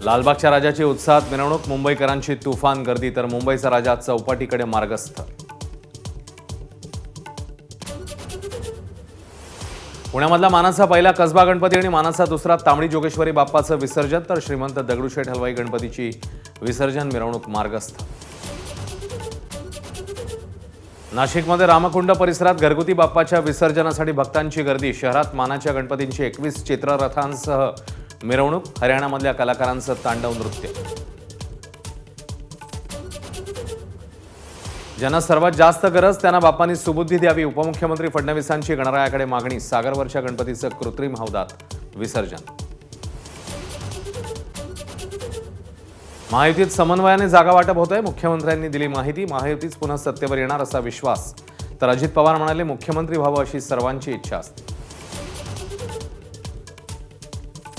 लालबागच्या राजाची उत्साहात मिरवणूक, मुंबईकरांची तुफान गर्दी, तर मुंबईचा राजा चौपाटीकडे मार्गस्थ. पुण्यामधला मानाचा पहिला कसबा गणपती आणि मानाचा दुसरा तांबडी जोगेश्वरी बाप्पाचं विसर्जन, तर श्रीमंत दगडूशेठ हलवाई गणपतीची विसर्जन मिरवणूक मार्गस्थ. नाशिकमध्ये रामकुंड परिसरात घरगुती बाप्पाच्या विसर्जनासाठी भक्तांची गर्दी. शहरात मानाच्या गणपतींची 21 चित्ररथांसह मिरवणूक. हरियाणामधल्या कलाकारांचं तांडव नृत्य. ज्यांना सर्वात जास्त गरज त्यांना बाप्पांनी सुबुद्धी द्यावी. उपमुख्यमंत्री फडणवीसांची गणरायाकडे मागणी. सागरवरच्या गणपतीचं कृत्रिम हौदात विसर्जन. महायुतीत समन्वयाने जागा वाटप होतंय. मुख्यमंत्र्यांनी दिली माहिती. महायुतीच पुन्हा सत्तेवर येणार असा विश्वास. तर अजित पवार म्हणाले, मुख्यमंत्री व्हावं अशी सर्वांची इच्छा असते.